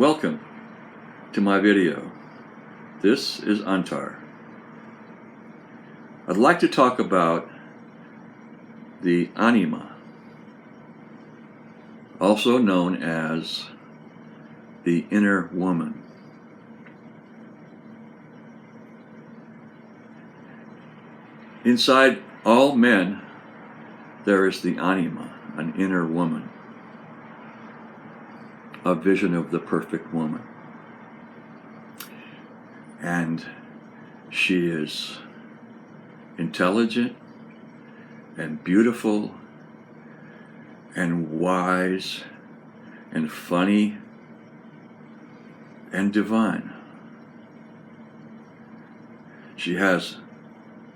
Welcome to my video. This is Antar. I'd like to talk about the anima, also known as the inner woman. Inside all men, there is the anima, an inner woman, a vision of the perfect woman. And she is intelligent and beautiful and wise and funny and divine. She has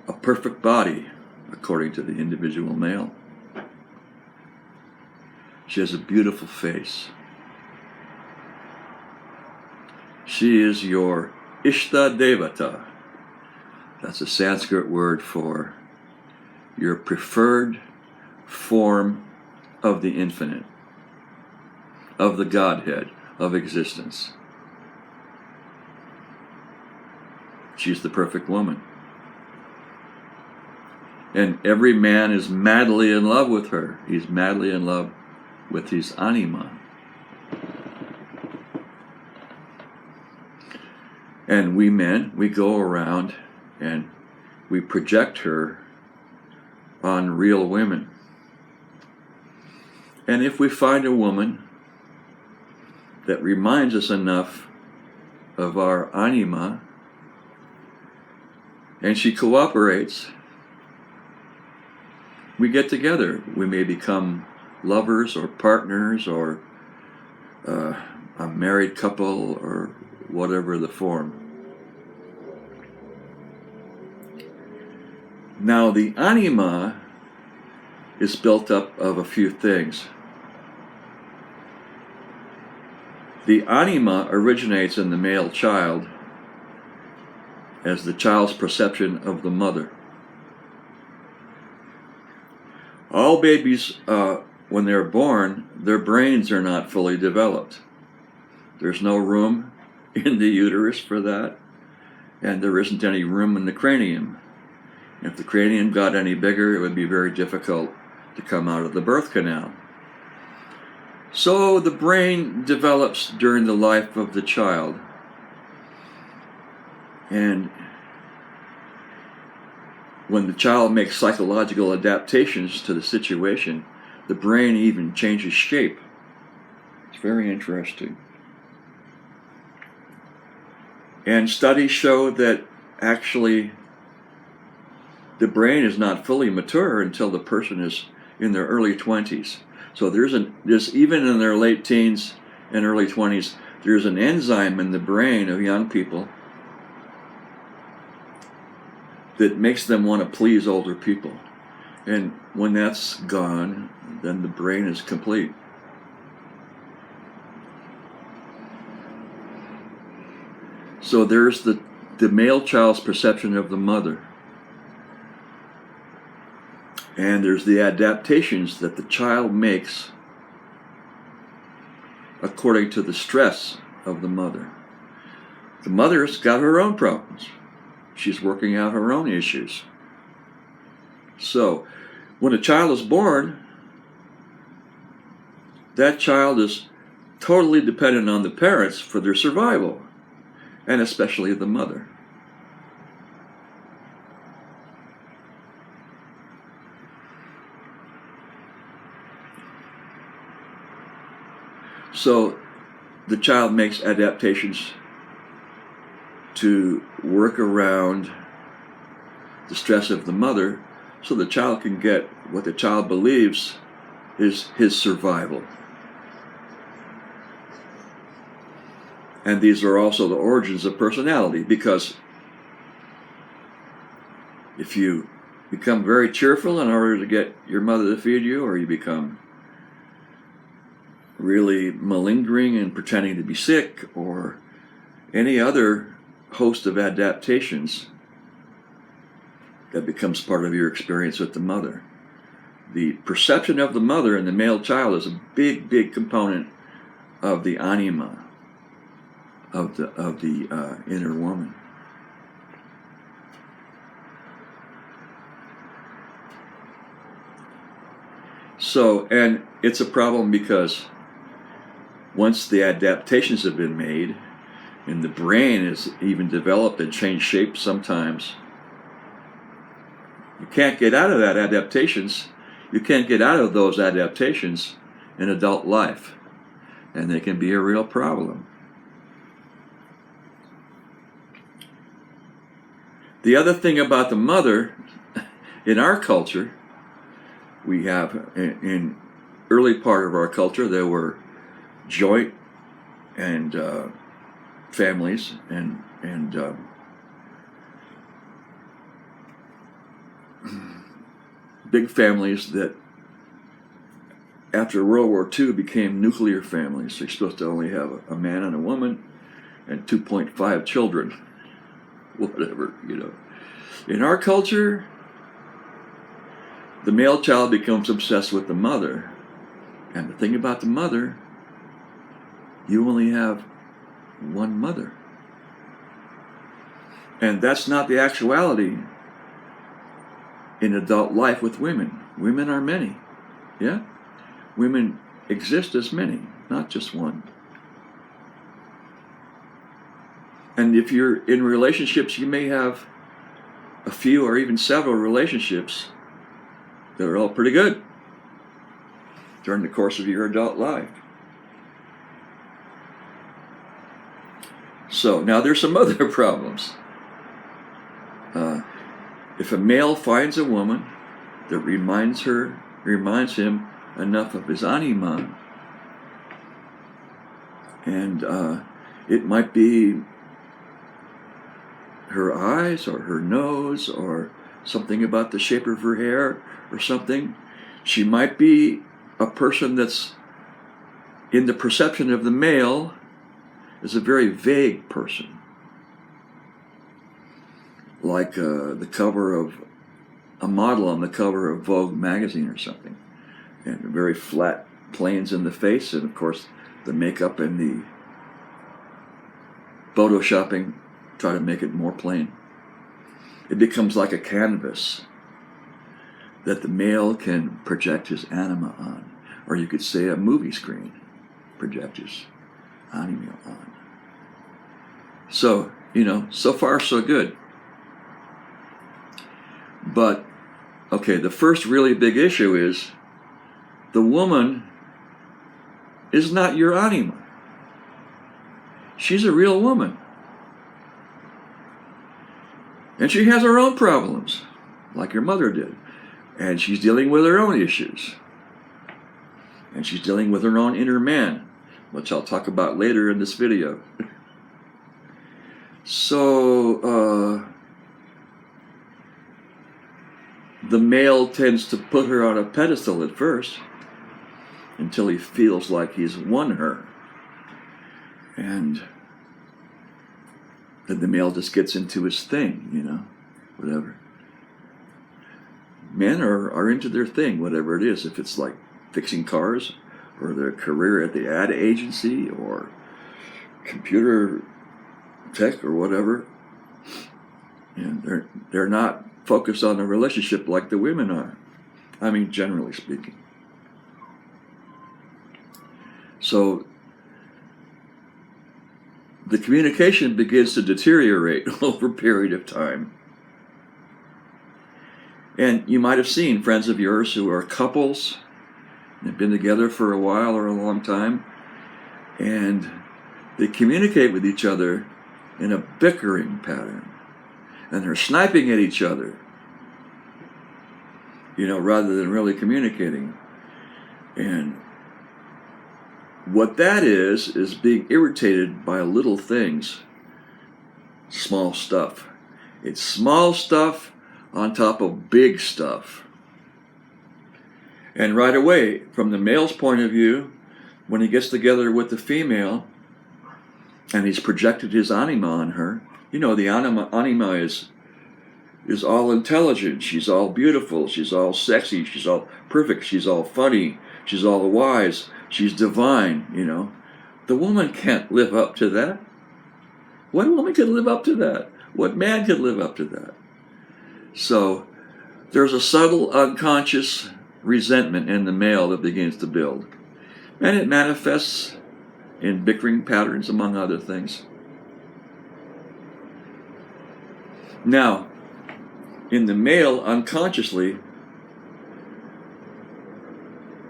a perfect body according to the individual male. She has a beautiful face. She is your Ishta Devata. That's a Sanskrit word for your preferred form of the infinite, of the Godhead, of existence. She's the perfect woman. And every man is madly in love with her. He's madly in love with his anima. And we men, we go around and we project her on real women. And if we find a woman that reminds us enough of our anima, and she cooperates, we get together. We may become lovers or partners or a married couple or whatever the form. Now, the anima is built up of a few things. The anima originates in the male child as the child's perception of the mother. All babies, when they're born, their brains are not fully developed. There's no room in the uterus for that, and there isn't any room in the cranium. If the cranium got any bigger, it would be very difficult to come out of the birth canal. So the brain develops during the life of the child. And when the child makes psychological adaptations to the situation, the brain even changes shape. It's very interesting. And studies show that actually the brain is not fully mature until the person is in their early 20s. So there's even in their late teens and early 20s, there's an enzyme in the brain of young people that makes them want to please older people. And when that's gone, then the brain is complete. So there's the male child's perception of the mother. And there's the adaptations that the child makes according to the stress of the mother. The mother's got her own problems. She's working out her own issues. So, when a child is born, that child is totally dependent on the parents for their survival, and especially the mother. So, the child makes adaptations to work around the stress of the mother so the child can get what the child believes is his survival. And these are also the origins of personality, because if you become very cheerful in order to get your mother to feed you, or you become really malingering and pretending to be sick, or any other host of adaptations, that becomes part of your experience with the mother. The perception of the mother in the male child is a big, big component of the anima. of the inner woman. So, and it's a problem because once the adaptations have been made, and the brain is even developed and changed shape sometimes, you can't get out of that adaptations. You can't get out of those adaptations in adult life, and they can be a real problem. The other thing about the mother, in our culture, we have, in early part of our culture, there were joint and families and big families that after World War II became nuclear families. You're supposed to only have a man and a woman and 2.5 children, whatever, you know. In our culture, the male child becomes obsessed with the mother. And the thing about the mother, you only have one mother. And that's not the actuality in adult life with women. Women are many, yeah? Women exist as many, not just one. And if you're in relationships, you may have a few or even several relationships that are all pretty good during the course of your adult life. So now there's some other problems. If a male finds a woman that reminds him enough of his anima, and it might be her eyes or her nose or something about the shape of her hair or something. She might be a person that's, in the perception of the male, is a very vague person. Like the cover of a model on the cover of Vogue magazine or something. And very flat planes in the face, and of course the makeup and the photoshopping try to make it more plain. It becomes like a canvas that the male can project his anima on. Or you could say a movie screen project his anima on. So, you know, so far so good. But, okay, the first really big issue is the woman is not your anima. She's a real woman. And she has her own problems, like your mother did. And she's dealing with her own issues. And she's dealing with her own inner man, which I'll talk about later in this video. So, the male tends to put her on a pedestal at first until he feels like he's won her. And then the male just gets into his thing, you know, whatever. Men are into their thing, whatever it is. If it's like fixing cars or their career at the ad agency or computer tech or whatever, and they're not focused on a relationship like the women are. I mean, generally speaking. So the communication begins to deteriorate over a period of time. And you might have seen friends of yours who are couples, they've been together for a while or a long time, and they communicate with each other in a bickering pattern. And they're sniping at each other, you know, rather than really communicating. And what that is being irritated by little things, small stuff. It's small stuff on top of big stuff. And right away, from the male's point of view, when he gets together with the female and he's projected his anima on her, you know, the anima is all intelligent, she's all beautiful, she's all sexy, she's all perfect, she's all funny, she's all wise, she's divine, you know. The woman can't live up to that. What woman could live up to that? What man could live up to that? So there's a subtle unconscious resentment in the male that begins to build. And it manifests in bickering patterns, among other things. Now, in the male, unconsciously,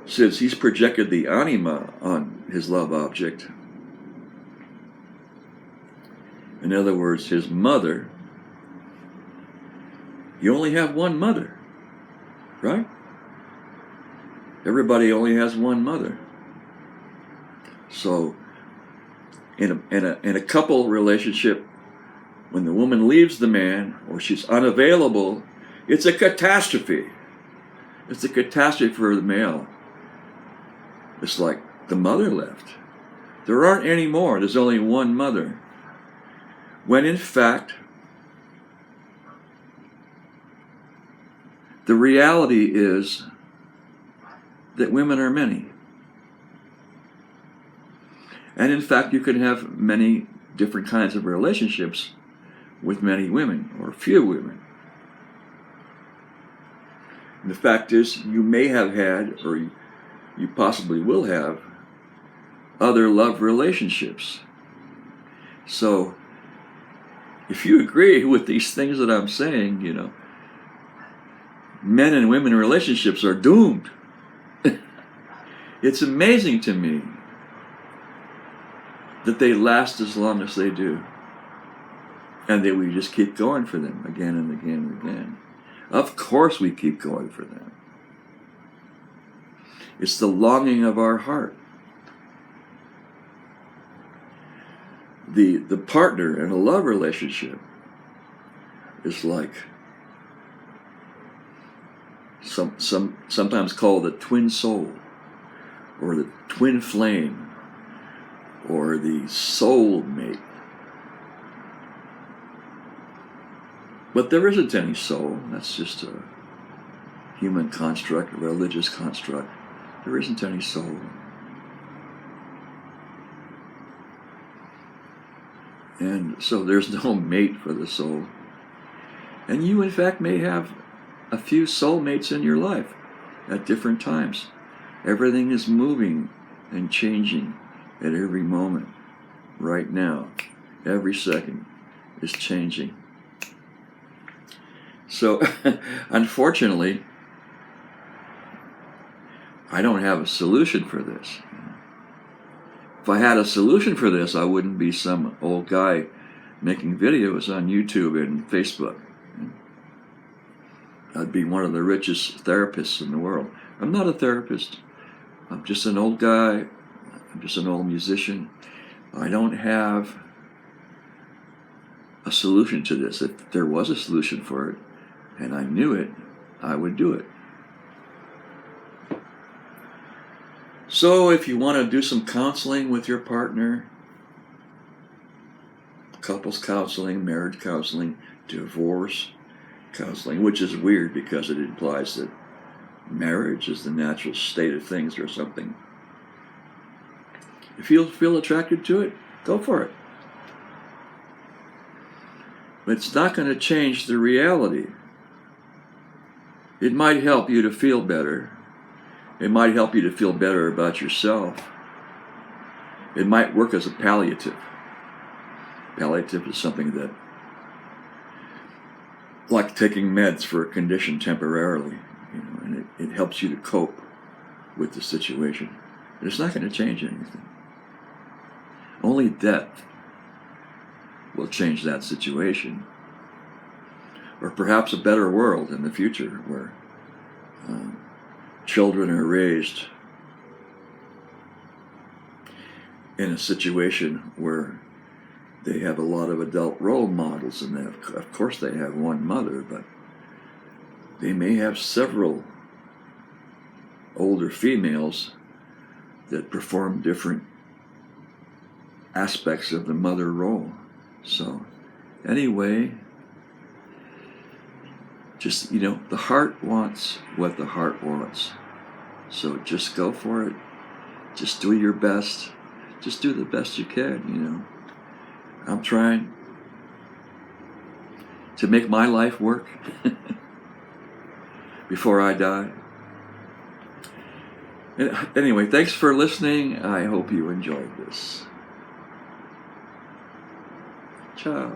since he's projected the anima on his love object, in other words, his mother, you only have one mother, right? Everybody only has one mother. So, in a couple relationship, when the woman leaves the man or she's unavailable, it's a catastrophe. It's a catastrophe for the male. It's like the mother left. There aren't any more. There's only one mother. When in fact, the reality is that women are many. And in fact, you can have many different kinds of relationships with many women or few women. And the fact is, you may have had, or you possibly will have, other love relationships. So, if you agree with these things that I'm saying, men and women relationships are doomed. It's amazing to me that they last as long as they do. And that we just keep going for them again and again and again. Of course we keep going for them. It's the longing of our heart. The partner in a love relationship is like sometimes called the twin soul, or the twin flame, or the soul mate. But there isn't any soul. That's just a human construct, a religious construct. There isn't any soul. And so there's no mate for the soul. And you, in fact, may have a few soulmates in your life at different times. Everything is moving and changing at every moment. Right now, every second is changing. So, unfortunately, I don't have a solution for this. If I had a solution for this, I wouldn't be some old guy making videos on YouTube and Facebook. I'd be one of the richest therapists in the world. I'm not a therapist. I'm just an old guy. I'm just an old musician. I don't have a solution to this. If there was a solution for it, and I knew it, I would do it. So if you want to do some counseling with your partner, couples counseling, marriage counseling, divorce counseling, which is weird because it implies that marriage is the natural state of things or something. If you feel attracted to it, go for it. But it's not going to change the reality. It might help you to feel better. It might help you to feel better about yourself. It might work as a palliative. Palliative is something that, like taking meds for a condition temporarily, and it helps you to cope with the situation. But it's not going to change anything. Only death will change that situation. Or perhaps a better world in the future where children are raised in a situation where they have a lot of adult role models, and of course they have one mother, but they may have several older females that perform different aspects of the mother role. So anyway, just, the heart wants what the heart wants. So just go for it. Just do your best. Just do the best you can, I'm trying to make my life work before I die. Anyway, thanks for listening. I hope you enjoyed this. Ciao.